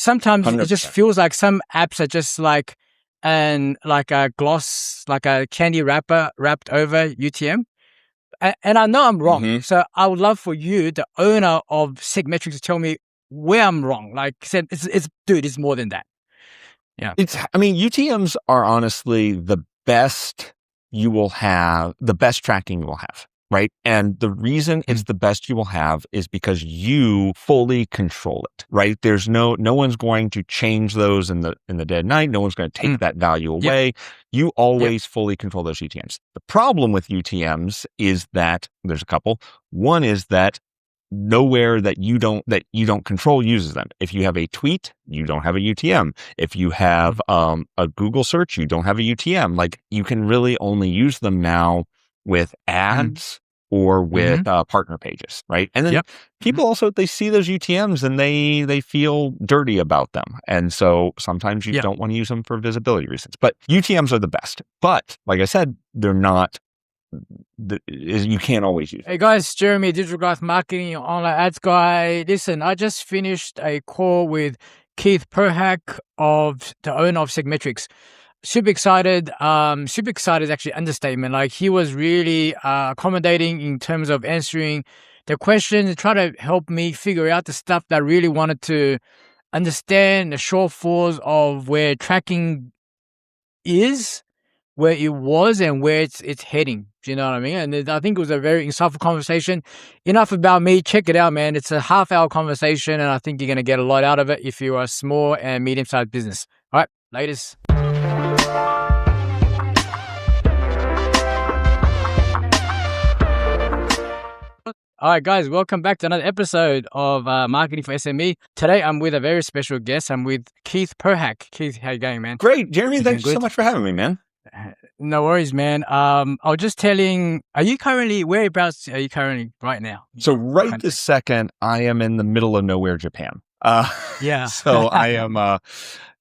sometimes 100%. it just feels like some apps are just like a gloss, like a candy wrapper wrapped over UTM. And I know I'm wrong. Mm-hmm. So I would love for you, the owner of SegMetrics, to tell me where I'm wrong. Like, said, it's more than that. Yeah. UTMs are honestly the best you will have, the best tracking you will have, right? And the reason it's the best you will have is because you fully control it, right? There's no one's going to change those in the dead of night. No one's going to take that value away. Yep. You always fully control those UTMs. The problem with UTMs is that there's a couple. One is that nowhere that you don't control uses them. If you have a tweet, you don't have a UTM. If you have a Google search, you don't have a UTM. Like, you can really only use them now with ads or with partner pages, right? And then people also, they see those UTMs and they feel dirty about them. And so sometimes you don't want to use them for visibility reasons. But UTMs are the best. But like I said, they're not, you can't always use them. Hey guys, Jeremy, Digital Growth Marketing, online ads guy. Listen, I just finished a call with Keith Perhac, of the owner of SegMetrics. Super excited. Super excited is actually understatement. Like, he was really accommodating in terms of answering the questions and try to help me figure out the stuff that I really wanted to understand, the shortfalls of where tracking is, where it was, and where it's heading. Do you know what I mean? And I think it was a very insightful conversation. Enough about me. Check it out, man. It's a half-hour conversation, and I think you're going to get a lot out of it if you are a small and medium-sized business. All right, latest. All right, guys, welcome back to another episode of Marketing for SME. Today, I'm with a very special guest. I'm with Keith Perhac. Keith, how you going, man? Great, Jeremy. Thanks so much for having me, man. No worries, man. I was just telling, whereabouts are you currently right now? So right this second, I am in the middle of nowhere, Japan. So I am,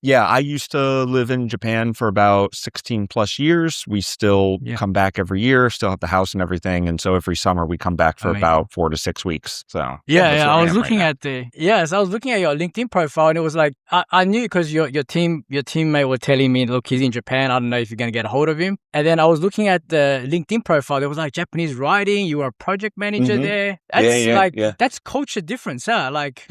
I used to live in Japan for about 16 plus years. We still come back every year, still have the house and everything. And so every summer we come back for about 4 to 6 weeks. So I was looking at your LinkedIn profile, and it was like, I knew because your teammate was telling me, look, he's in Japan. I don't know if you're going to get a hold of him. And then I was looking at the LinkedIn profile. There was like Japanese writing. You were a project manager there. That's that's culture difference, huh? Like,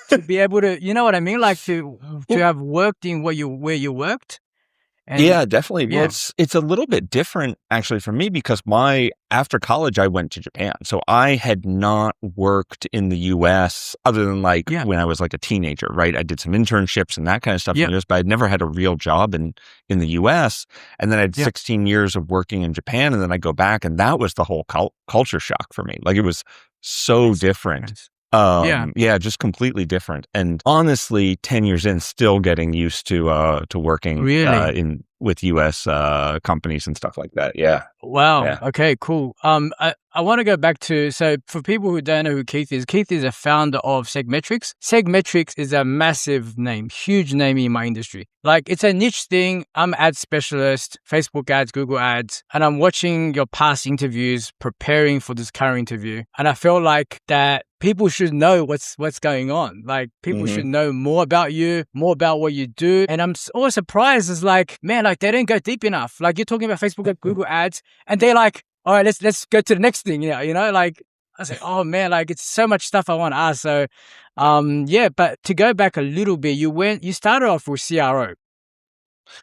to be able to, you know what I mean? Like to have worked in where you worked. And definitely. Yeah. Well, it's a little bit different actually for me because after college, I went to Japan. So I had not worked in the US other than when I was like a teenager, right? I did some internships and that kind of stuff in the US, but I'd never had a real job in the US. And then I had 16 years of working in Japan. And then I go back, and that was the whole culture shock for me. Like, it was so different. Just completely different. And honestly, 10 years in, still getting used to working with US companies and stuff like that. Yeah. Wow. Yeah. Okay, cool. I want to go back to, so for people who don't know who Keith is a founder of SegMetrics. SegMetrics is a massive name, huge name in my industry. Like, it's a niche thing. I'm an ad specialist, Facebook ads, Google ads, and I'm watching your past interviews, preparing for this current interview. And I feel like that people should know what's going on. Like, people should know more about you, more about what you do. And I'm always surprised. It's like, man, like, they don't go deep enough. Like, you're talking about Facebook and Google ads, and they're like, all right, let's go to the next thing. You know, like, I was like, oh man, like, it's so much stuff I want to ask. So, but to go back a little bit, you started off with CRO.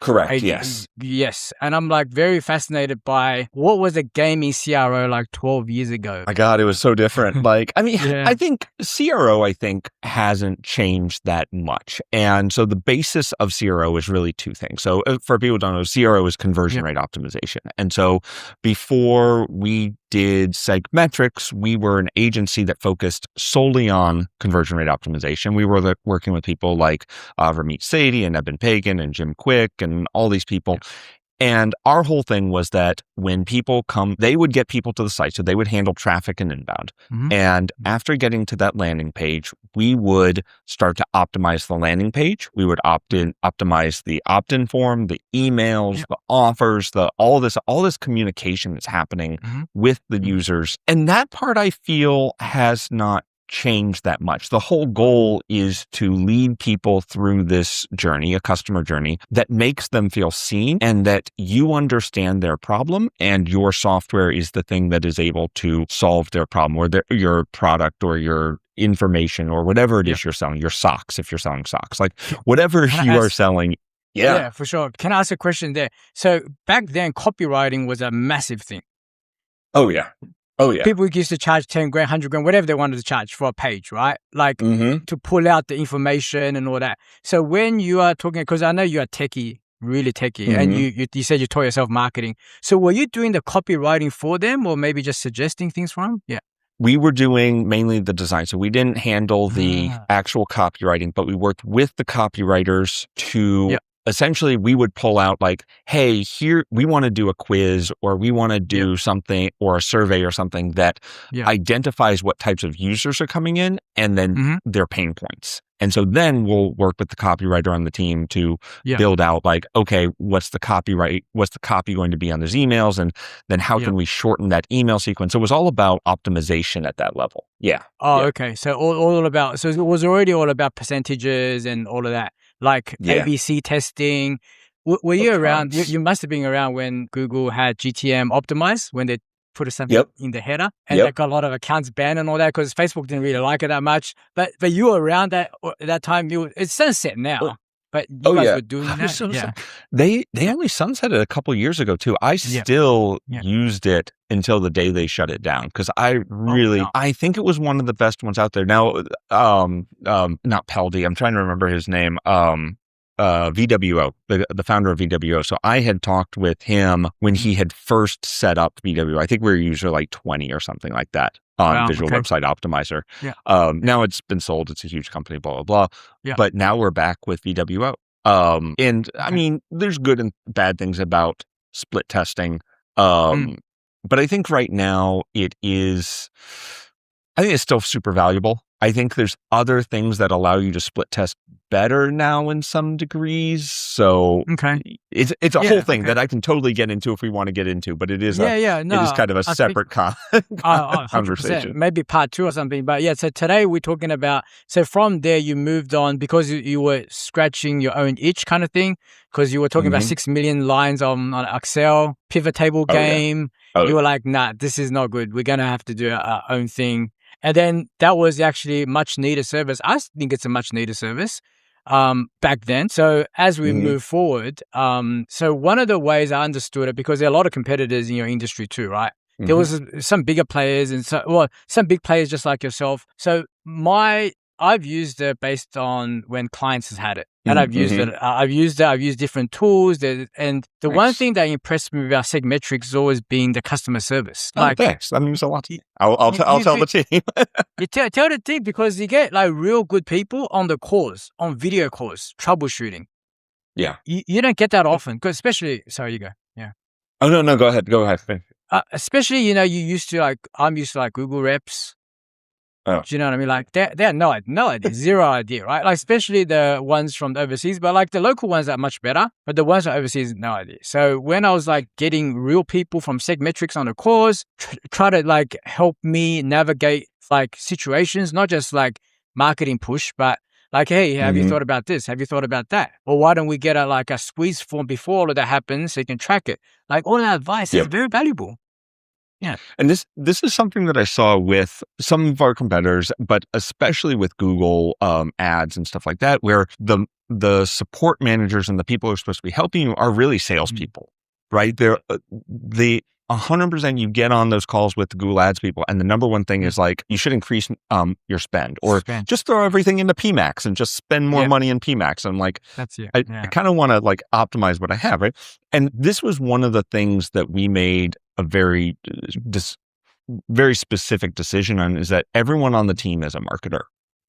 Correct. Yes. Yes. And I'm like very fascinated by what was a gaming CRO like 12 years ago. My God, it was so different. I think CRO, hasn't changed that much. And so the basis of CRO is really two things. So for people who don't know, CRO is conversion rate optimization. And so before we did SegMetrics, we were an agency that focused solely on conversion rate optimization. We were working with people like Ramit Sethi and Eben Pagan and Jim Quick and all these people. And our whole thing was that when people come, they would get people to the site. So they would handle traffic and inbound. And after getting to that landing page, we would start to optimize the landing page. We would optimize the opt-in form, the emails, the offers, all this communication that's happening with the users. And that part I feel has not change that much. The whole goal is to lead people through this journey, a customer journey that makes them feel seen and that you understand their problem and your software is the thing that is able to solve their problem or your product or your information or whatever it is you're selling, your socks, if you're selling socks, like whatever you are selling. Yeah, for sure. Can I ask a question there? So back then, copywriting was a massive thing. Oh, yeah. People used to charge 10 grand, 100 grand, whatever they wanted to charge for a page, right? Like to pull out the information and all that. So when you are talking, because I know you are techie, really techie, and you said you taught yourself marketing. So were you doing the copywriting for them or maybe just suggesting things for them? Yeah. We were doing mainly the design. So we didn't handle the actual copywriting, but we worked with the copywriters to essentially we would pull out like, hey, here, we want to do a quiz or we want to do something or a survey or something that identifies what types of users are coming in and then their pain points. And so then we'll work with the copywriter on the team to build out like, okay, what's the copy going to be on those emails? And then how can we shorten that email sequence? So it was all about optimization at that level. Yeah. Oh, okay. So all about, so it was already all about percentages and all of that, like ABC testing. Were you around? You must have been around when Google had GTM optimized, when they put something in the header and they got a lot of accounts banned and all that because Facebook didn't really like it that much. But you were around that time. It's sunset now, but you guys were doing that. They only sunsetted a couple of years ago too. I still used it until the day they shut it down because I think it was one of the best ones out there. Now, not Peldy. I'm trying to remember his name. VWO, the founder of VWO. So I had talked with him when he had first set up VWO. I think we were user like 20 or something like that on Visual Website Optimizer. Now it's been sold. It's a huge company, blah, blah, blah. But now we're back with VWO. And I mean, there's good and bad things about split testing. But I think right now I think it's still super valuable. I think there's other things that allow you to split test better now in some degrees. So it's a whole thing that I can totally get into if we want to get into, but it is it is kind of a separate conversation. Maybe part 2 or something. But so today we're talking about, so from there you moved on because you were scratching your own itch kind of thing, because you were talking about 6 million lines on Excel, pivot table game. You were like, nah, this is not good. We're going to have to do our own thing. And then that was actually much needed service. I think it's a much needed service back then. So as we move forward, so one of the ways I understood it, because there are a lot of competitors in your industry too, right? There was some bigger players and some big players just like yourself. So I've used it based on when clients has had it. And I've used it. I've used different tools. And the one thing that impressed me about SegMetrics has always been the customer service. Thanks. That means a lot. I'll tell the team. You tell the team because you get like real good people on the calls, on video calls, troubleshooting. Yeah. You don't get that often, because especially, sorry, you go. Yeah. Oh, no, go ahead. Especially, I'm used to Google reps. Do you know what I mean? Like they had no idea, zero idea, right? Like especially the ones from overseas, but like the local ones are much better, but the ones from overseas, no idea. So when I was like getting real people from SegMetrics on the course, try to like help me navigate like situations, not just like marketing push, but like, hey, have you thought about this? Have you thought about that? Or why don't we get a squeeze form before all of that happens so you can track it? Like all that advice is very valuable. Yeah. And this is something that I saw with some of our competitors, but especially with Google ads and stuff like that, where the support managers and the people who are supposed to be helping you are really salespeople, right? They're 100% you get on those calls with the Google ads people. And the number one thing is like, you should increase your spend or just throw everything into PMAX and just spend more money in PMAX. And like, I kind of want to like optimize what I have, right? And this was one of the things that we made a very specific decision on, is that everyone on the team is a marketer.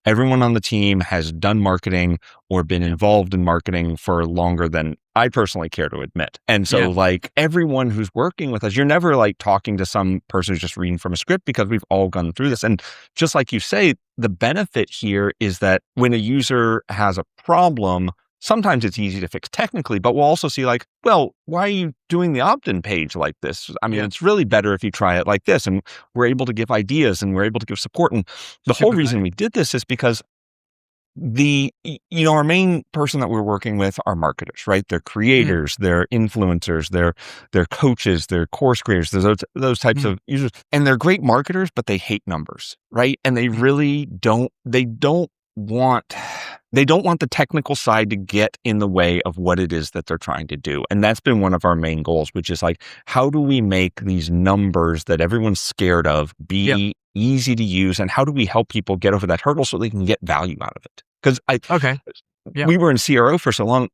Everyone on the team has done marketing or been involved in marketing for longer than I personally care to admit. And so like everyone who's working with us, you're never like talking to some person who's just reading from a script, because we've all gone through this. And just like you say, the benefit here is that when a user has a problem, sometimes it's easy to fix technically, but we'll also see like, well, why are you doing the opt-in page like this? I mean, it's really better if you try it like this. And we're able to give ideas and we're able to give support. And the whole reason we did this is because our main person that we're working with are marketers, right? They're creators, they're influencers, they're coaches, they're course creators, there's those types of users, and they're great marketers, but they hate numbers, right? And they really don't want the technical side to get in the way of what it is that they're trying to do. And that's been one of our main goals, which is like, how do we make these numbers that everyone's scared of be easy to use? And how do we help people get over that hurdle so they can get value out of it? Because we were in CRO for so long.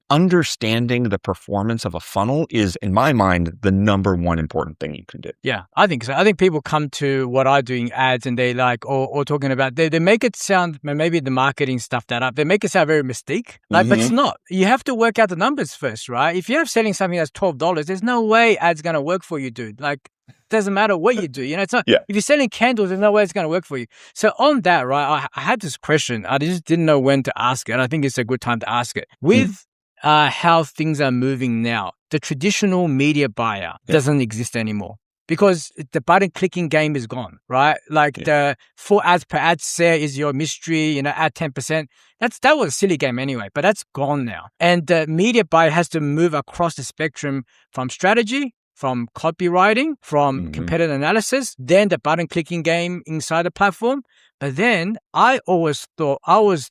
Understanding the performance of a funnel is, in my mind, the number one important thing you can do. Yeah, I think so. I think people come to what I do in ads and they like, or talking about, they make it sound, maybe the marketing stuff that up, they make it sound very mystique, like, but it's not. You have to work out the numbers first, right? If you're selling something that's $12, there's no way ads going to work for you, dude. Like, doesn't matter what you do. It's not, if you're selling candles, there's no way it's going to work for you. So on that, right, I had this question. I just didn't know when to ask it. And I think it's a good time to ask it. With how things are moving now, the traditional media buyer doesn't exist anymore because the button clicking game is gone, right? Like the 4 ads per ad set is your mystery, add 10%. That was a silly game anyway, but that's gone now. And the media buyer has to move across the spectrum from strategy, from copywriting, from competitor analysis, then the button clicking game inside the platform. But then I always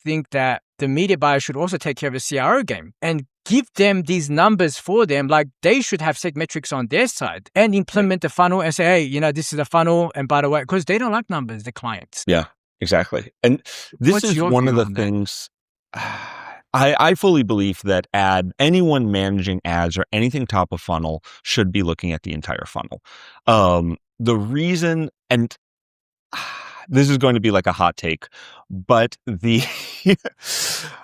think that the media buyer should also take care of the CRO game and give them these numbers for them. Like they should have SegMetrics on their side and implement the funnel and say, hey, this is a funnel. And by the way, because they don't like numbers, the clients. Yeah, exactly. And this is one of the things... I fully believe that anyone managing ads or anything top of funnel should be looking at the entire funnel. The reason, and this is going to be like a hot take, but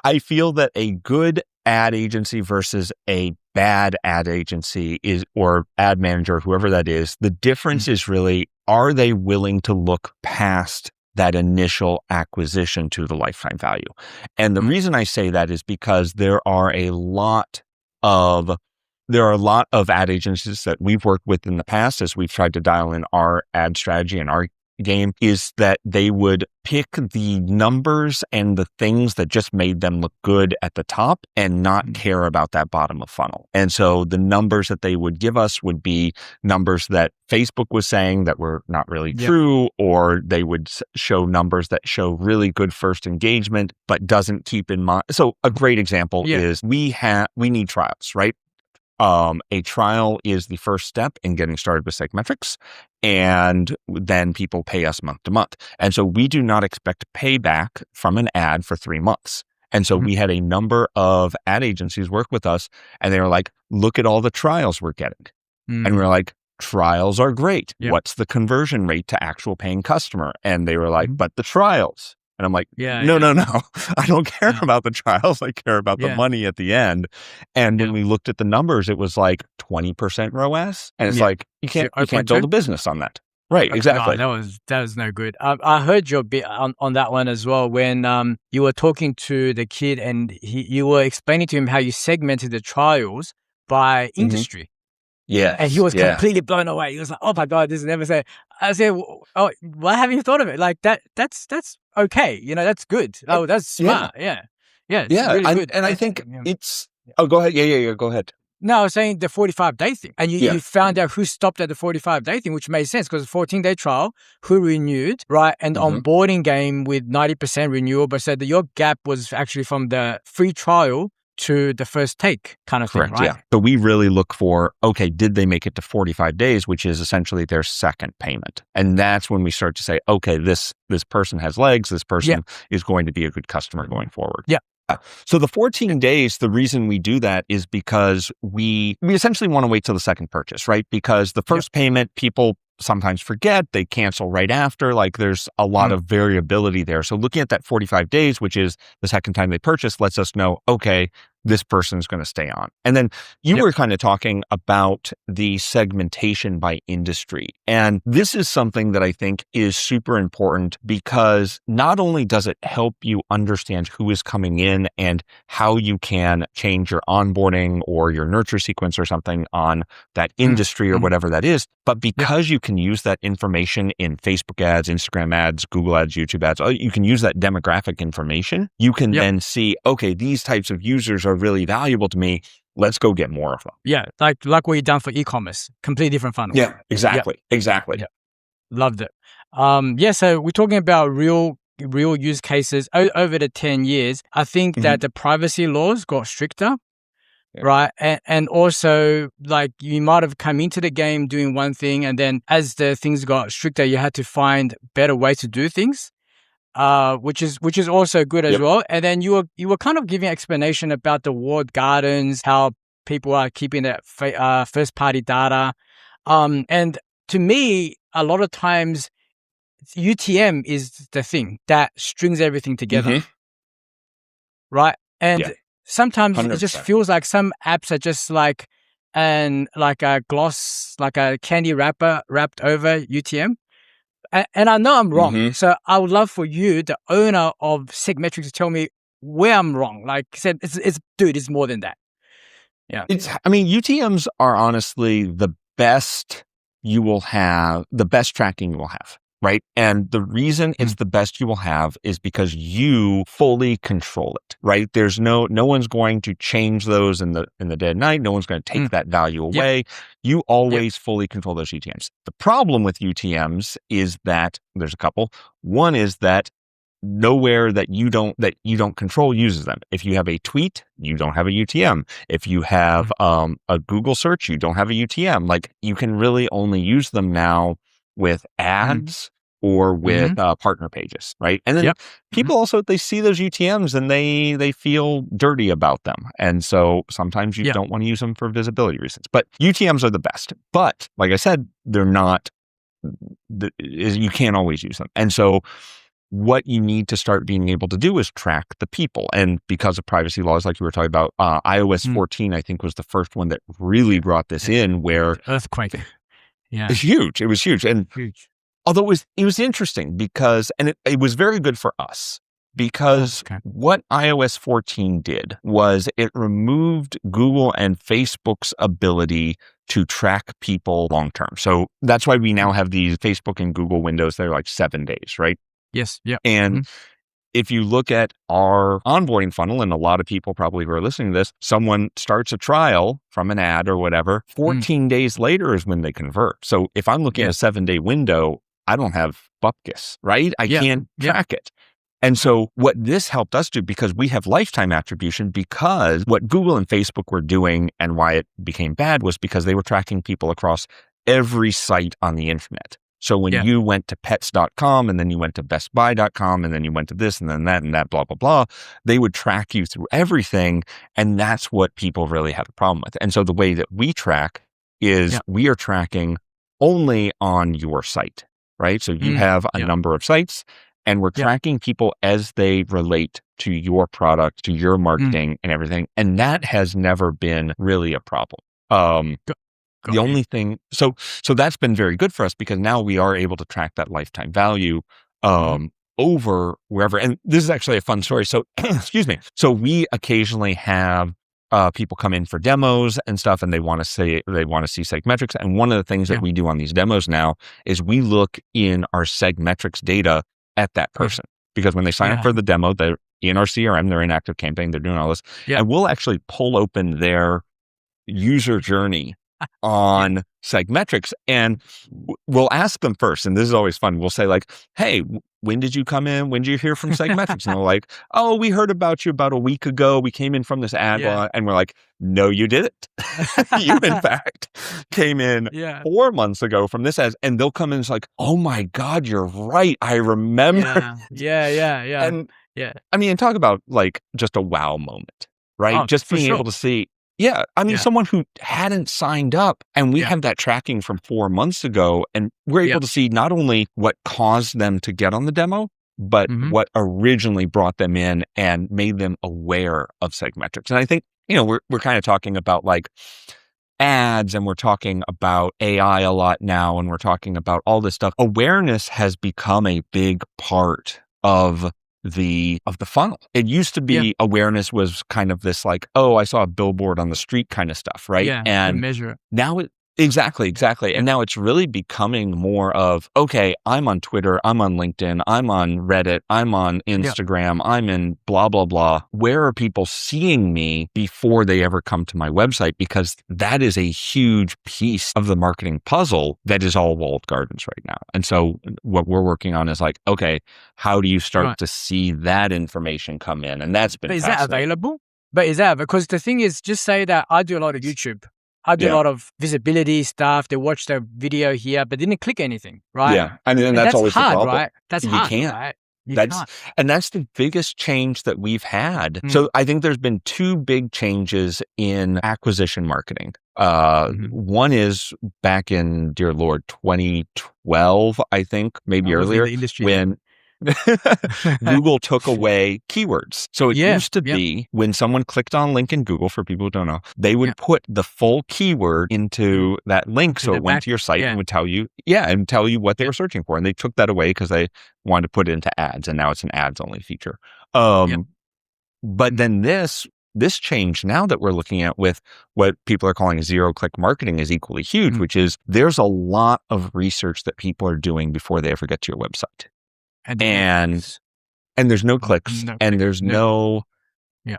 I feel that a good ad agency versus a bad ad agency or ad manager, whoever that is, the difference is really, are they willing to look past that initial acquisition to the lifetime value? And the reason I say that is because there are a lot of ad agencies that we've worked with in the past as we've tried to dial in our ad strategy and our game, is that they would pick the numbers and the things that just made them look good at the top and not care about that bottom of funnel. And so the numbers that they would give us would be numbers that Facebook was saying that were not really true, or they would show numbers that show really good first engagement, but doesn't keep in mind. So a great example is we need trials, right? A trial is the first step in getting started with SegMetrics, and then people pay us month to month. And so we do not expect payback from an ad for 3 months. And so we had a number of ad agencies work with us, and they were like, look at all the trials we're getting. And we're like, trials are great. What's the conversion rate to actual paying customer? And they were like, but the trials. And I'm like, no. I don't care about the trials. I care about the money at the end. And when we looked at the numbers, it was like 20% ROAS. And it's like, you can't build a business on that. Right, exactly. No, that was no good. I heard your bit on that one as well when you were talking to the kid and you were explaining to him how you segmented the trials by industry. Yeah. And he was completely blown away. He was like, oh my God, this is never said. I said, oh, why haven't you thought of it? Like that's okay. That's good. Oh, that's smart. Yeah. Really good. And I think it's, go ahead. Yeah. Go ahead. No, I was saying the 45-day thing. And you found out who stopped at the 45-day thing, which made sense because 14-day trial, who renewed, right? And onboarding game with 90% renewal, but said that your gap was actually from the free trial to the first take kind of thing, right? Yeah. But we really look for, okay, did they make it to 45 days, which is essentially their second payment? And that's when we start to say, okay, this person has legs. This person is going to be a good customer going forward. Yeah. So the 14 days, the reason we do that is because we essentially want to wait till the second purchase, right? Because the first payment, people sometimes forget, they cancel right after. Like there's a lot of variability there. So looking at that 45 days, which is the second time they purchase, lets us know, okay, this person's going to stay on. And then you Yep. were kind of talking about the segmentation by industry. And this is something that I think is super important because not only does it help you understand who is coming in and how you can change your onboarding or your nurture sequence or something on that industry or whatever that is, but because you can use that information in Facebook ads, Instagram ads, Google ads, YouTube ads, you can use that demographic information. You can then see, okay, these types of users are really valuable to me. Let's go get more of them. Yeah, like what you done for e-commerce, completely different funnel. Yeah, exactly. Exactly. Yeah. Loved it. So we're talking about real use cases over the 10 years. I think that the privacy laws got stricter, right? And also, like, you might have come into the game doing one thing, and then as the things got stricter, you had to find better ways to do things. Which is also good as well. And then you were kind of giving explanation about the walled gardens, how people are keeping that first party data. And to me, a lot of times UTM is the thing that strings everything together, right? And sometimes it just 100%. feels like some apps are just like a gloss, like a candy wrapper wrapped over UTM. And I know I'm wrong. So I would love for you, the owner of SegMetrics, to tell me where I'm wrong. Like I said, it's more than that. Yeah. UTMs are honestly the best you will have, the best tracking you will have, right? And the reason it's the best you will have is because you fully control it, right? There's no one's going to change those in the dead of night. No one's going to take that value away. You always fully control those UTMs. The problem with UTMs is that there's a couple. One is that nowhere that you don't control uses them. If you have a tweet, you don't have a UTM. If you have a Google search, you don't have a UTM. Like, you can really only use them now with ads or with partner pages, right? And then people also, they see those UTMs and they feel dirty about them. And so sometimes you don't want to use them for visibility reasons. But UTMs are the best. But like I said, they're not, you can't always use them. And so what you need to start being able to do is track the people. And because of privacy laws, like you were talking about, iOS 14, I think, was the first one that really brought this in, where earthquake. Yeah. It's huge. It was huge. And although it was interesting because, and it was very good for us because what iOS 14 did was it removed Google and Facebook's ability to track people long term. So that's why we now have these Facebook and Google windows that are like 7 days, right? Yes. Yeah. And if you look at our onboarding funnel, and a lot of people probably who are listening to this, someone starts a trial from an ad or whatever, 14 days later is when they convert. So if I'm looking at a 7-day window, I don't have bupkis, right? I can't track it. And so what this helped us do, because we have lifetime attribution, because what Google and Facebook were doing and why it became bad was because they were tracking people across every site on the internet. So when you went to pets.com and then you went to bestbuy.com and then you went to this and then that and that, blah, blah, blah, they would track you through everything. And that's what people really had a problem with. And so the way that we track is we are tracking only on your site, right? So you have a number of sites and we're tracking people as they relate to your product, to your marketing and everything. And that has never been really a problem. The only thing, so that's been very good for us because now we are able to track that lifetime value over wherever. And this is actually a fun story. So, excuse me. So we occasionally have people come in for demos and stuff, and they want to see SegMetrics. And one of the things that we do on these demos now is we look in our SegMetrics data at that person, because when they sign up for the demo, they're in our CRM, they're in Active Campaign, they're doing all this, and we'll actually pull open their user journey on SegMetrics, and we'll ask them first. And this is always fun. We'll say like, hey, when did you come in? When did you hear from SegMetrics? And they're like, oh, we heard about you about a week ago. We came in from this ad. And we're like, no, you didn't. You, in fact, came in 4 months ago from this ad. And they'll come in and it's like, oh my God, you're right. I remember. And I mean, talk about like just a wow moment, right? Just being able to see. Yeah. I mean, someone who hadn't signed up, and we have that tracking from 4 months ago, and we're able to see not only what caused them to get on the demo, but what originally brought them in and made them aware of SegMetrics. And I think, we're kind of talking about like ads, and we're talking about AI a lot now, and we're talking about all this stuff. Awareness has become a big part of the funnel. It used to be awareness was kind of this like, oh, I saw a billboard on the street kind of stuff, right? Yeah, and measure it. Now exactly. And now it's really becoming more of, okay, I'm on Twitter, I'm on LinkedIn, I'm on Reddit, I'm on Instagram, I'm in blah, blah, blah. Where are people seeing me before they ever come to my website? Because that is a huge piece of the marketing puzzle that is all walled gardens right now. And so what we're working on is like, okay, how do you start to see that information come in? And that's been But is that available? Because the thing is, just say that I do a lot of YouTube. I do a lot of visibility stuff. They watch the video here, but didn't click anything, right? Yeah. And that's always hard, the problem. Right? That's you hard, can't. Right? And that's the biggest change that we've had. So I think there's been two big changes in acquisition marketing. One is back in, dear Lord, 2012, I think, maybe earlier, when Google took away keywords. So it used to be when someone clicked on a link in Google, for people who don't know, they would put the full keyword into that link. So it went to your site and would tell you, what they were searching for. And they took that away because they wanted to put it into ads. And now it's an ads only feature. But then this change now that we're looking at with what people are calling zero-click marketing is equally huge, which is there's a lot of research that people are doing before they ever get to your website. And there's no clicks and there's no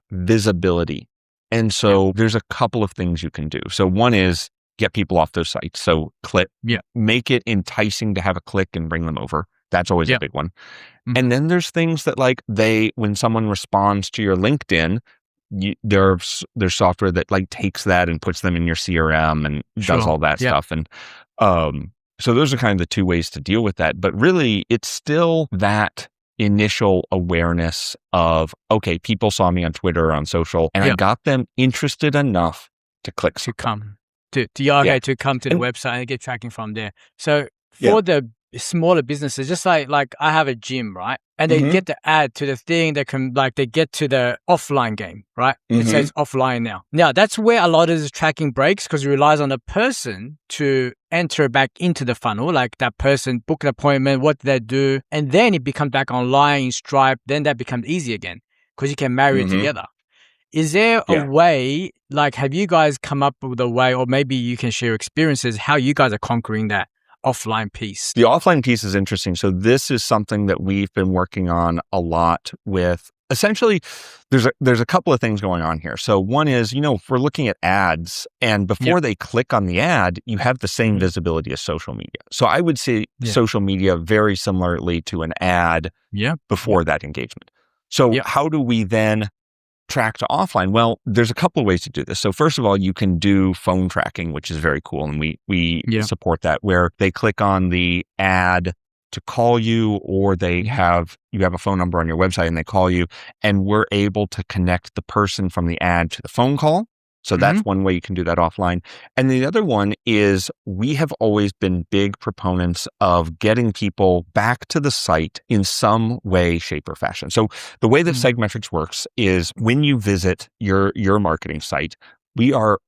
visibility. And so there's a couple of things you can do. So one is get people off those sites. So make it enticing to have a click and bring them over. That's always a big one. And then there's things that like when someone responds to your LinkedIn, there's software that like takes that and puts them in your CRM and does all that stuff. And so those are kind of the two ways to deal with that. But really, it's still that initial awareness of, okay, people saw me on Twitter or on social, and I got them interested enough to click to come to the website and get tracking from there. So for the smaller businesses, just like I have a gym, right? And they get the ad to the thing that can they get to the offline game, right? It says offline now. Now that's where a lot of this tracking breaks because it relies on the person to enter back into the funnel, like that person book an appointment, what they do, and then it becomes back online in Stripe. Then that becomes easy again because you can marry it together. Is there a way, have you guys come up with a way, or maybe you can share experiences, how you guys are conquering that offline piece? The offline piece is interesting. So this is something that we've been working on a lot with. Essentially, there's a couple of things going on here. So one is, if we're looking at ads and before they click on the ad, you have the same visibility as social media. So I would say social media very similarly to an ad before that engagement. So how do we then track to offline? Well, there's a couple of ways to do this. So first of all, you can do phone tracking, which is very cool. And we support that, where they click on the ad to call you, or you have a phone number on your website and they call you, and we're able to connect the person from the ad to the phone call. So that's one way you can do that offline. And the other one is we have always been big proponents of getting people back to the site in some way, shape, or fashion. So the way that SegMetrics works is when you visit your marketing site, we are,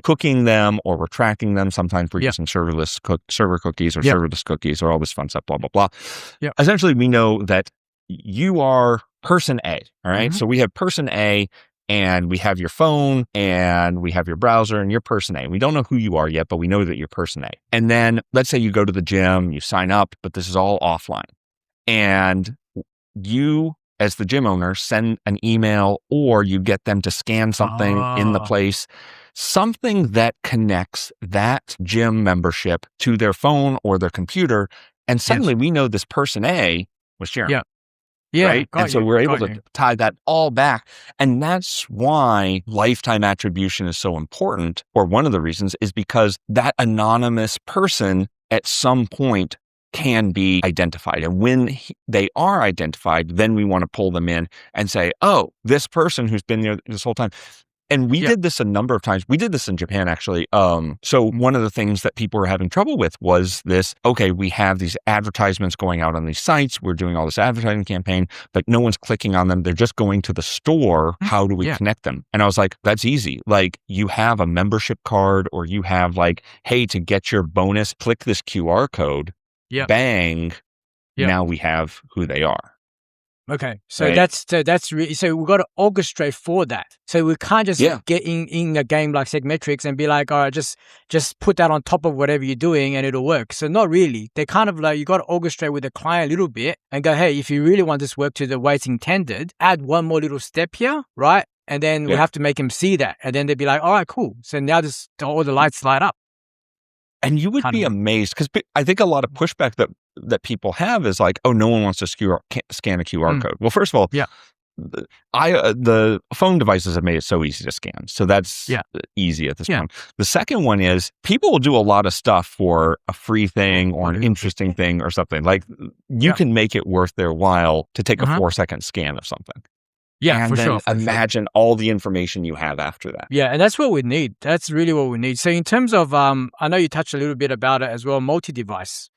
cooking them, or we're tracking them. Sometimes we're using server cookies or serverless cookies or all this fun stuff, blah, blah, blah. Essentially, we know that you are person A, all right? So we have person A, and we have your phone and we have your browser and you're person A. We don't know who you are yet, but we know that you're person A. And then let's say you go to the gym, you sign up, but this is all offline. And you, as the gym owner, send an email, or you get them to scan something in the place, something that connects that gym membership to their phone or their computer. And suddenly we know this person A was Jeremy. Right. And so we're able to tie that all back. And that's why lifetime attribution is so important, or one of the reasons, is because that anonymous person at some point can be identified. And when they are identified, then we want to pull them in and say, oh, this person who's been there this whole time. And we did this a number of times. We did this in Japan, actually. So one of the things that people were having trouble with was this, okay, we have these advertisements going out on these sites. We're doing all this advertising campaign, but no one's clicking on them. They're just going to the store. How do we connect them? And I was like, that's easy. Like, you have a membership card, or you have like, hey, to get your bonus, click this QR code. Bang. Now we have who they are. Okay, so that's really, so we've got to orchestrate for that. So we can't just get in a game like SegMetrics and be like, all right, just put that on top of whatever you're doing and it'll work. So not really. They kind of like, you got to orchestrate with the client a little bit and go, hey, if you really want this work to the way it's intended, add one more little step here, right? And then we have to make them see that, and then they'd be like, all right, cool. So now just all the lights light up. And you would be amazed, because I think a lot of pushback that people have is like, oh, no one wants to scan a QR code. Well, first of all, the phone devices have made it so easy to scan. So that's easy at this point. The second one is, people will do a lot of stuff for a free thing or an interesting thing or something. Like, you can make it worth their while to take a 4-second scan of something. Yeah, and then imagine all the information you have after that. Yeah, and that's what we need. That's really what we need. So in terms of, I know you touched a little bit about it as well, multi-device.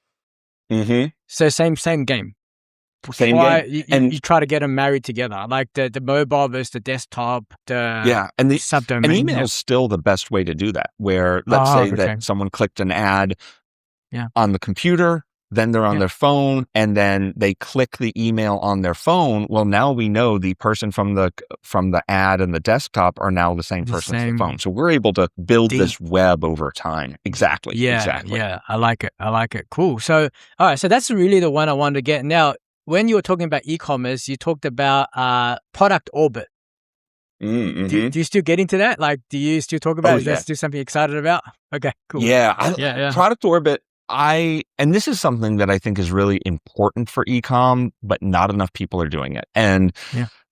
So same game. Same game. You try to get them married together, like the mobile versus the desktop, and the subdomain. And email is still the best way to do that, where let's say that someone clicked an ad on the computer, then they're on their phone, and then they click the email on their phone. Well, now we know the person from the ad and the desktop are now the same person as the phone. So we're able to build this web over time. Exactly. Yeah. I like it. Cool. So, all right. So that's really the one I wanted to get. Now, when you were talking about e-commerce, you talked about product orbit. Do you still get into that? Like, do you still talk about it? Is that still something you're excited about? Okay, cool. Yeah. Product orbit. And this is something that I think is really important for e-com, but not enough people are doing it. And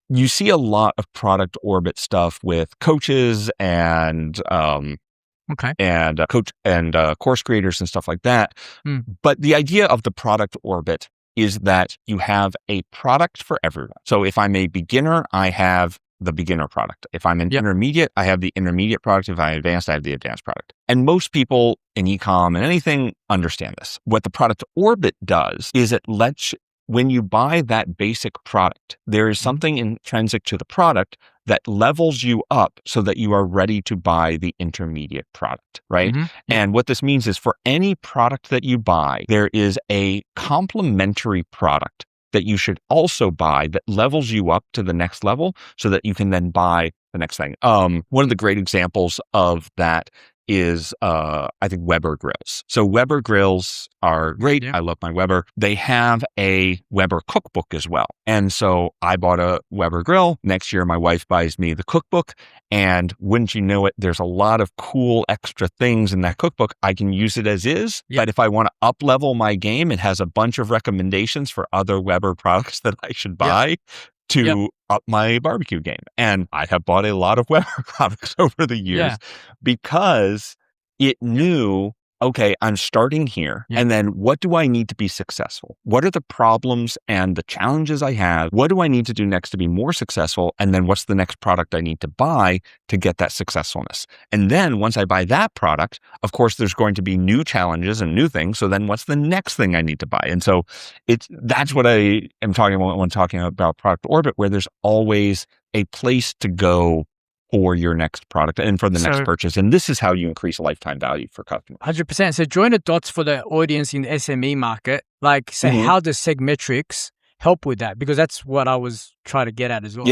you see a lot of product orbit stuff with coaches and course creators and stuff like that. But the idea of the product orbit is that you have a product for everyone. So if I'm a beginner, I have the beginner product. If I'm an intermediate, I have the intermediate product. If I'm advanced, I have the advanced product. And most people in e-com and anything understand this. What the product orbit does is it lets, when you buy that basic product, there is something intrinsic to the product that levels you up so that you are ready to buy the intermediate product, right? And what this means is, for any product that you buy, there is a complementary product that you should also buy that levels you up to the next level so that you can then buy the next thing. One of the great examples of that is, I think, Weber grills. So Weber grills are great. I love my Weber. They have a Weber cookbook as well. And so I bought a Weber grill. Next year, my wife buys me the cookbook. And wouldn't you know it, there's a lot of cool extra things in that cookbook. I can use it as is. But if I want to up level my game, it has a bunch of recommendations for other Weber products that I should buy to up my barbecue game. And I have bought a lot of Weber products over the years because it knew, okay, I'm starting here. And then what do I need to be successful? What are the problems and the challenges I have? What do I need to do next to be more successful? And then what's the next product I need to buy to get that successfulness? And then once I buy that product, of course, there's going to be new challenges and new things. So then what's the next thing I need to buy? And so that's what I am talking about when talking about product orbit, where there's always a place to go for your next product and for the next purchase. And this is how you increase lifetime value for customers. 100%. So join the dots for the audience in the SME market. Like, so how does SegMetrics help with that? Because that's what I was trying to get at as well.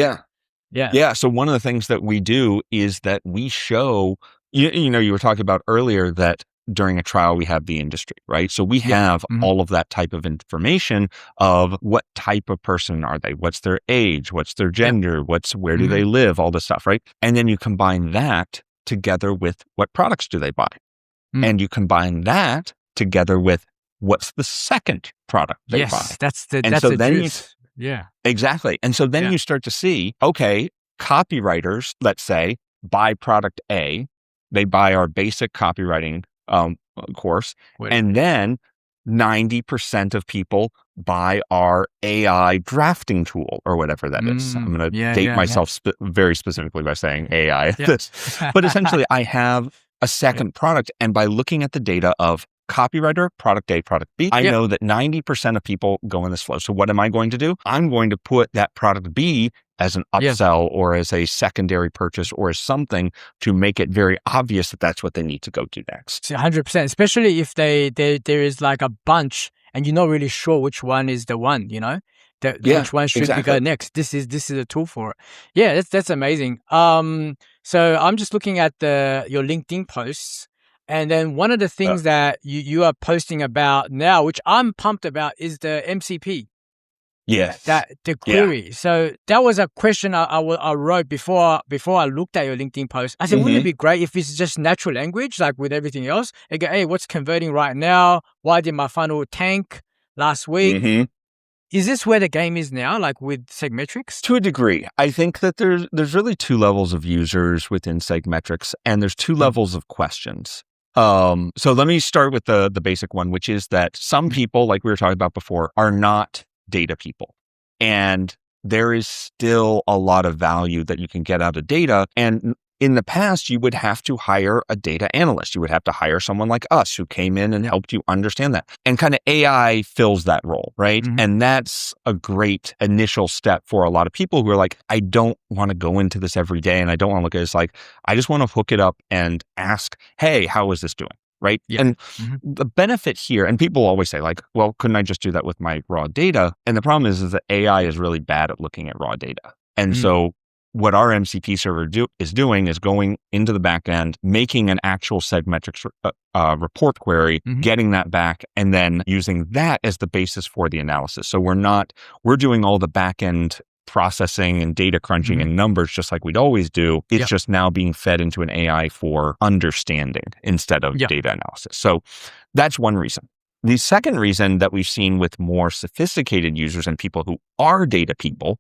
Yeah. So one of the things that we do is that we show, you know, you were talking about earlier that during a trial, we have the industry, right? So we have all of that type of information of what type of person are they? What's their age? What's their gender? Where do they live? All this stuff, right? And then you combine that together with what products do they buy? And you combine that together with what's the second product they buy? That's the juice. Exactly. And so then you start to see, okay, copywriters, let's say, buy product A. They buy our basic copywriting course. And then 90% of people buy our AI drafting tool or whatever that is. I'm going to date myself very specifically by saying AI. Yeah. But essentially, I have a second product. And by looking at the data of copywriter, product A, product B, I know that 90% of people go in this flow. So what am I going to do? I'm going to put that product B as an upsell or as a secondary purchase or as something to make it very obvious that that's what they need to go do next. 100%, especially if there is like a bunch and you're not really sure which one is the one, which one should we go next. This is a tool for it. Yeah, that's amazing. So I'm just looking at your LinkedIn posts. And then one of the things that you are posting about now, which I'm pumped about, is the MCP. Yes. The query. Yeah. So that was a question I wrote before I looked at your LinkedIn post. I said, wouldn't it be great if it's just natural language, like with everything else? I go, hey, what's converting right now? Why did my funnel tank last week? Is this where the game is now, like with SegMetrics? To a degree. I think that there's really two levels of users within SegMetrics, and there's two levels of questions. So let me start with the basic one, which is that some people, like we were talking about before, are not data people. And there is still a lot of value that you can get out of data. And in the past, you would have to hire a data analyst. You would have to hire someone like us who came in and helped you understand that. And kind of AI fills that role, right? And that's a great initial step for a lot of people who are like, I don't want to go into this every day and I don't want to look at it. It's like, I just want to hook it up and ask, hey, how is this doing? Right. Yeah. And the benefit here, and people always say like, well, couldn't I just do that with my raw data? And the problem is that AI is really bad at looking at raw data. And so what our MCP server is doing is going into the back end, making an actual SegMetrics report query, getting that back, and then using that as the basis for the analysis. So we're doing all the back end processing and data crunching and numbers just like we'd always do. It's just now being fed into an AI for understanding instead of data analysis. So that's one reason. The second reason that we've seen with more sophisticated users and people who are data people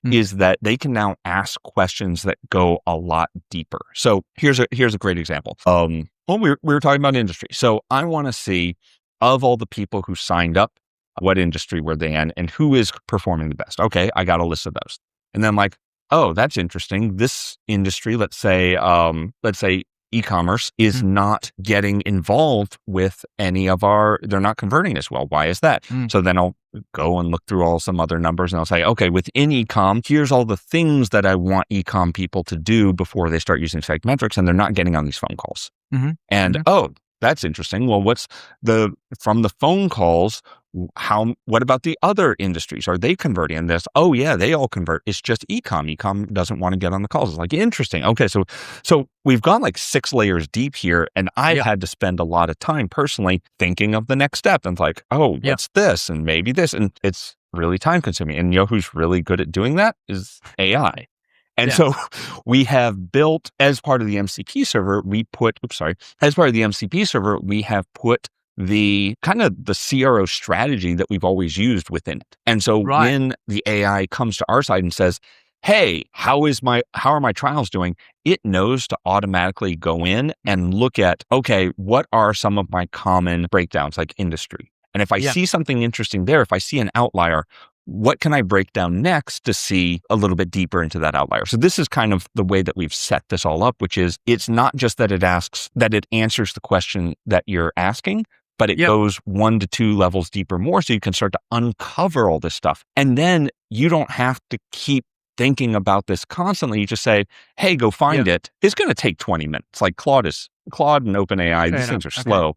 is that they can now ask questions that go a lot deeper. So here's a great example. We were talking about industry. So I want to see, of all the people who signed up, what industry were they in and who is performing the best? Okay, I got a list of those. And then I'm like, oh, that's interesting. This industry, let's say e-commerce is not getting involved with any of they're not converting as well. Why is that? So then I'll go and look through some other numbers and I'll say, okay, within e-com, here's all the things that I want e-com people to do before they start using SegMetrics, and they're not getting on these phone calls. And that's interesting. Well, from the phone calls, what about the other industries? Are they converting? And this, oh yeah, they all convert. It's just e-com. E-com doesn't want to get on the calls. It's like, interesting. Okay. So we've gone like 6 layers deep here, and I've had to spend a lot of time personally thinking of the next step. And it's like, oh, what's this? And maybe this. And it's really time consuming. And you know who's really good at doing that is AI. And so we have built, as part of the MCP server, we have put the kind of the CRO strategy that we've always used within it. And so when the AI comes to our side and says, hey, how are my trials doing? It knows to automatically go in and look at, okay, what are some of my common breakdowns, like industry? And if I see something interesting there, if I see an outlier, what can I break down next to see a little bit deeper into that outlier? So this is kind of the way that we've set this all up, which is it's not just that it answers the question that you're asking, but it goes 1 to 2 levels deeper more, so you can start to uncover all this stuff. And then you don't have to keep thinking about this constantly. You just say, hey, go find it. It's going to take 20 minutes. Like Claude and OpenAI, these things are slow.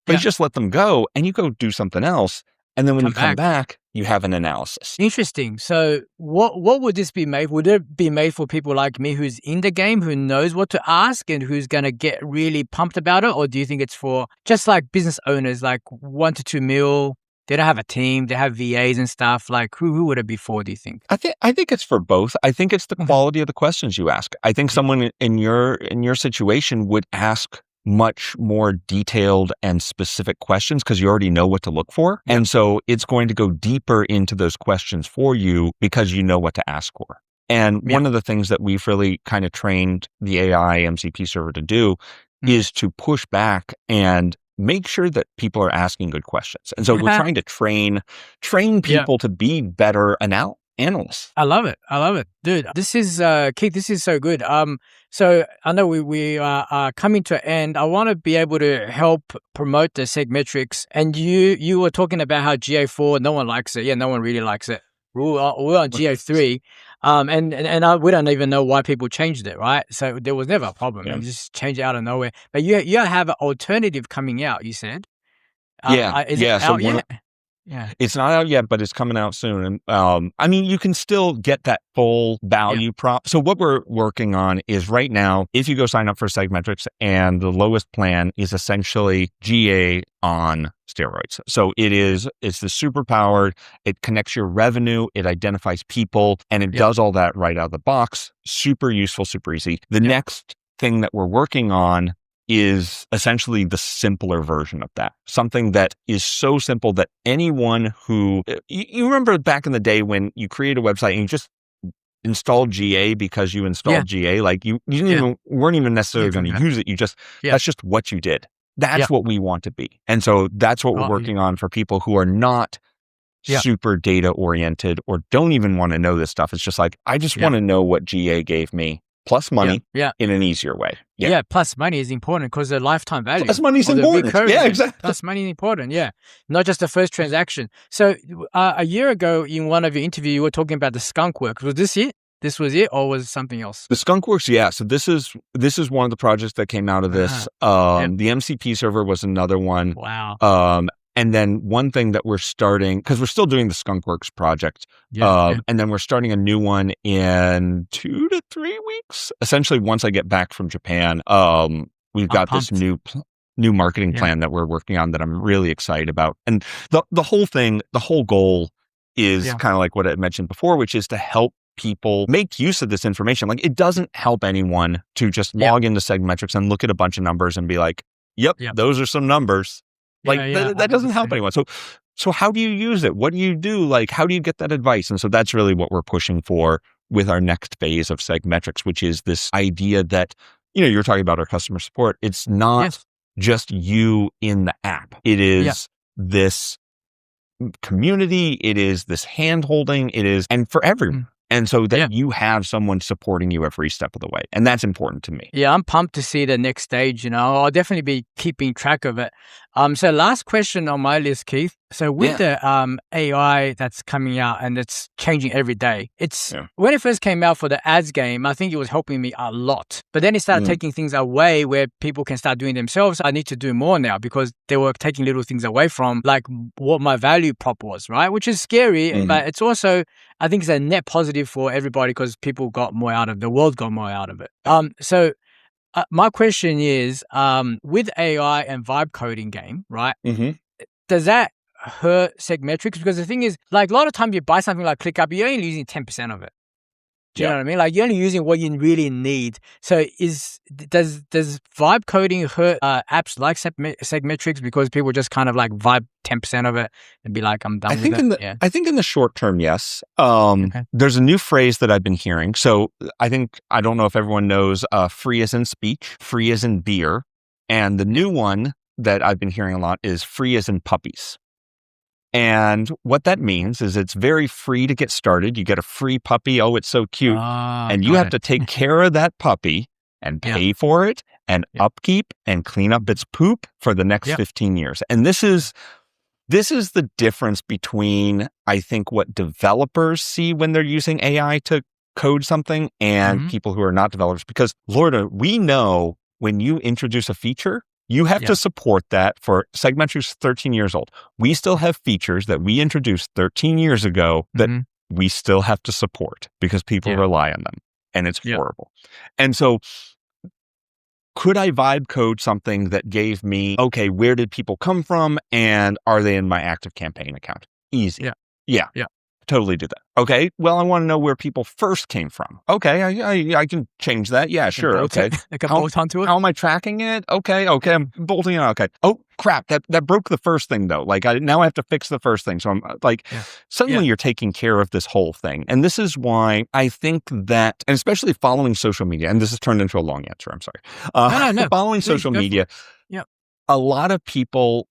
But you just let them go and you go do something else. And then when you come back, you have an analysis. Interesting. So what would this be made? Would it be made for people like me who's in the game, who knows what to ask and who's going to get really pumped about it? Or do you think it's for just like business owners, like 1 to 2 mil? They don't have a team. They have VAs and stuff. Like who would it be for, do you think? I think it's for both. I think it's the quality of the questions you ask. I think someone in your situation would ask much more detailed and specific questions because you already know what to look for. And so it's going to go deeper into those questions for you because you know what to ask for. And one of the things that we've really kind of trained the AI MCP server to do is to push back and make sure that people are asking good questions. And so we're trying to train people to be better analysts. I love it. Dude, this is, Keith, this is so good. So I know we are coming to an end. I want to be able to help promote the SegMetrics. And you were talking about how GA4, no one likes it. Yeah, no one really likes it. We're on GA3. And we don't even know why people changed it, right? So there was never a problem. You just change it out of nowhere. But you have an alternative coming out, you said. Is it out yet? Yeah. It's not out yet, but it's coming out soon. And I mean, you can still get that full value prop. So what we're working on is right now, if you go sign up for SegMetrics, and the lowest plan is essentially GA on steroids. So it's the super powered, it connects your revenue, it identifies people, and it does all that right out of the box. Super useful, super easy. The next thing that we're working on is essentially the simpler version of that. Something that is so simple that anyone who, you remember back in the day when you create a website and you just installed GA because you installed GA, like you weren't even necessarily going to use it. You just, that's just what you did. That's what we want to be. And so that's what we're working on for people who are not super data oriented or don't even want to know this stuff. It's just like, I just want to know what GA gave me. Plus money in an easier way. Yeah, plus money is important because the lifetime value. Plus money is important. Yeah, exactly. Plus money is important, not just the first transaction. So a year ago in one of your interviews, you were talking about the skunk work. Was this it? This was it, or was it something else? The skunk works, So this is one of the projects that came out of this. The MCP server was another one. Wow. And then one thing that we're starting, because we're still doing the Skunkworks project, and then we're starting a new one in 2 to 3 weeks. Essentially, once I get back from Japan, we've got this new marketing plan that we're working on that I'm really excited about. And the whole thing, the whole goal is kind of like what I mentioned before, which is to help people make use of this information. Like, it doesn't help anyone to just log into SegMetrics and look at a bunch of numbers and be like, yep. Those are some numbers. Like that doesn't help anyone. So how do you use it? What do you do? Like, how do you get that advice? And so that's really what we're pushing for with our next phase of SegMetrics, which is this idea that, you're talking about our customer support. It's not just you in the app. It is this community. It is this hand-holding. It is, and for everyone. And so that you have someone supporting you every step of the way. And that's important to me. Yeah, I'm pumped to see the next stage. I'll definitely be keeping track of it. So last question on my list, Keith. So with the AI that's coming out and it's changing every day, when it first came out for the ads game, I think it was helping me a lot. But then it started taking things away where people can start doing themselves. I need to do more now because they were taking little things away from like what my value prop was, right? Which is scary, but it's also, I think it's a net positive for everybody because people got more out of it. The world got more out of it. So my question is, with AI and vibe coding game, right? Does that hurt SegMetrics? Because the thing is, like, a lot of times you buy something like ClickUp, you're only using 10% of it. Do you know what I mean? Like, you're only using what you really need. So does vibe coding hurt apps like SegMetrics because people just kind of like vibe 10% of it and be like, I'm done with it? I think in the short term, yes. There's a new phrase that I've been hearing. So I don't know if everyone knows free as in speech, free as in beer. And the new one that I've been hearing a lot is free as in puppies. And what that means is it's very free to get started. You get a free puppy. Oh, it's so cute. And you have to take care of that puppy and pay for it and upkeep and clean up its poop for the next 15 years. And this is the difference between, I think, what developers see when they're using AI to code something and people who are not developers. Because, Lorda, we know when you introduce a feature, you have to support that. For SegMetrics 13 years old. We still have features that we introduced 13 years ago that we still have to support because people rely on them, and it's horrible. And so could I vibe code something that gave me, okay, where did people come from and are they in my active campaign account? Easy. Yeah. Totally do that. Okay. Well, I want to know where people first came from. Okay. I can change that. Yeah, sure. Okay. I can bolt onto it. How am I tracking it? Okay. I'm bolting it on. Okay. Oh, crap. That broke the first thing though. Like now I have to fix the first thing. So I'm like, suddenly you're taking care of this whole thing. And this is why I think that, and especially following social media, and this has turned into a long answer. I'm sorry. No. Following social media. a lot of people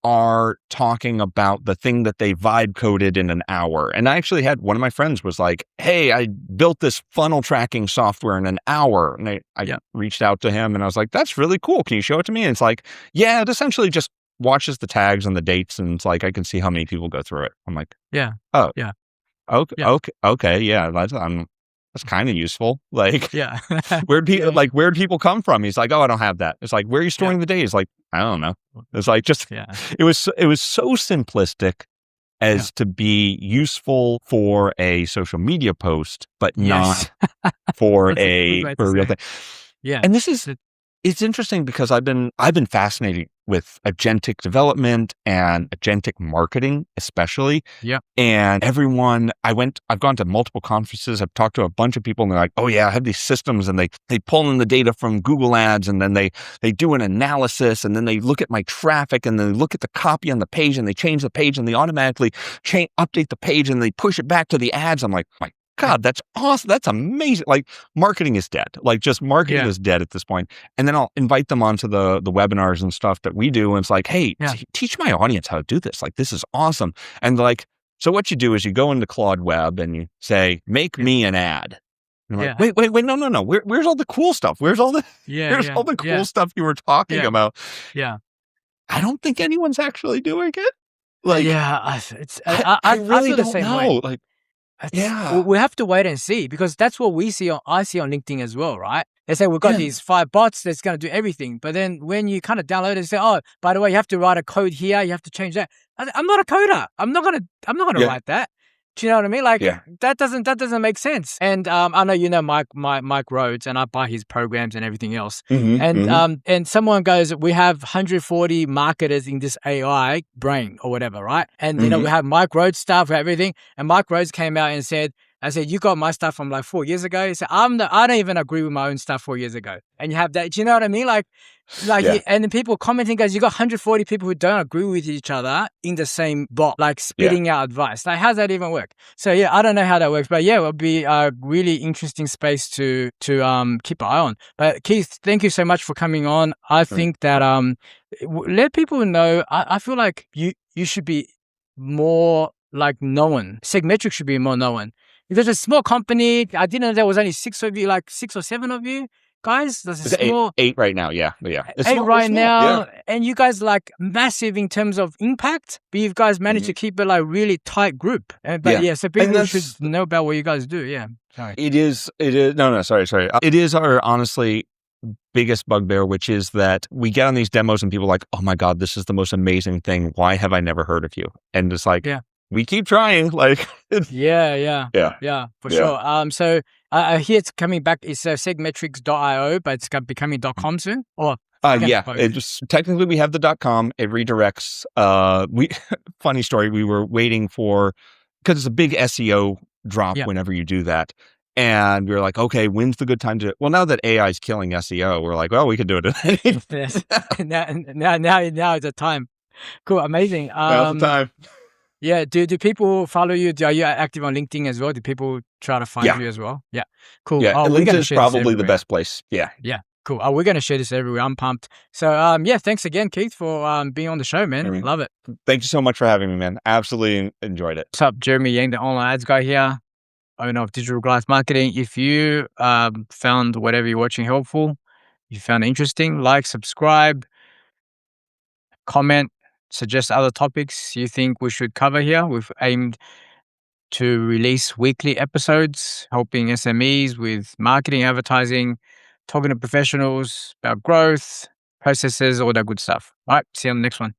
are talking about the thing that they vibe coded in an hour. And I actually had one of my friends was like, hey, I built this funnel tracking software in an hour. And I reached out to him and I was like, that's really cool. Can you show it to me? And it's like, yeah, it essentially just watches the tags and the dates. And it's like, I can see how many people go through it. I'm like, oh, yeah. Okay. Yeah. That's kind of useful. Like, Yeah. where'd people come from? He's like, oh, I don't have that. It's like, where are you storing the data? He's like, I don't know. It's like, just, it was so simplistic as to be useful for a social media post, but not for a real thing. Yeah. And it's interesting because I've been fascinated with agentic development and agentic marketing, especially. Yeah. And I've gone to multiple conferences. I've talked to a bunch of people and they're like, oh yeah, I have these systems and they pull in the data from Google Ads and then they do an analysis and then they look at my traffic and then they look at the copy on the page and they change the page and they automatically update the page and they push it back to the ads. I'm like, my God, that's awesome. That's amazing. Like marketing is dead. Like just marketing is dead at this point. And then I'll invite them onto the webinars and stuff that we do. And it's like, hey, teach my audience how to do this. Like, this is awesome. And like, so what you do is you go into Claude Web and you say, make me an ad. And I'm like, wait, no. Where's all the cool stuff? Where's all the, all the cool stuff you were talking about? Yeah. I don't think anyone's actually doing it. Like, I really feel the same way. Like, we have to wait and see because that's what I see on LinkedIn as well, right? They say we've got these 5 bots that's going to do everything, but then when you kind of download it, they say, oh, by the way, you have to write a code here, you have to change that. I'm not a coder. I'm not gonna write that. Do you know what I mean? Like that doesn't make sense. And I know you know Mike Rhodes, and I buy his programs and everything else. And someone goes, we have 140 marketers in this AI brain or whatever, right? And you know we have Mike Rhodes stuff, we have everything. And Mike Rhodes came out and said, I said, you got my stuff from like 4 years ago. He said, I don't even agree with my own stuff 4 years ago. And you have that. Do you know what I mean? And then people commenting goes, you got 140 people who don't agree with each other in the same bot, like spitting out advice. Like, how's that even work? So I don't know how that works, but it will be a really interesting space to keep an eye on. But Keith, thank you so much for coming on. I think that let people know. I feel like you should be more like known. SegMetrics should be more known. There's a small company. I didn't know there was only 6 of you, like 6 or 7 of you guys. There's a small 8 right now. Yeah. It's 8 right now. And you guys like massive in terms of impact, but you guys managed to keep it like really tight group. So people should know about what you guys do. Yeah. Sorry. It is. No, sorry. It is our honestly biggest bugbear, which is that we get on these demos and people are like, oh my God, this is the most amazing thing. Why have I never heard of you? And it's like, we keep trying. Like, for sure. So I hear it's coming back. It's segmetrics.io, but it's becoming .com soon. Or it just technically we have the .com. It redirects. Funny story. We were waiting for because it's a big SEO drop whenever you do that. And we were like, okay, when's the good time to? Well, now that AI is killing SEO, we're like, well, we can do it. now is the time. Cool, amazing. Now's the time. Yeah. Do people follow you? Are you active on LinkedIn as well? Do people try to find you as well? Yeah. Cool. Yeah. LinkedIn is probably the best place. Yeah. Yeah. Cool. We're going to share this everywhere. I'm pumped. So, thanks again, Keith, for being on the show, man. Love it. Thank you so much for having me, man. Absolutely enjoyed it. What's up? Jeremy Yang, the online ads guy here, owner of Digital Glass Marketing. If you found whatever you're watching helpful, you found it interesting, like, subscribe, comment, suggest other topics you think we should cover here. We've aimed to release weekly episodes, helping SMEs with marketing, advertising, talking to professionals about growth, processes, all that good stuff. All right, see you on the next one.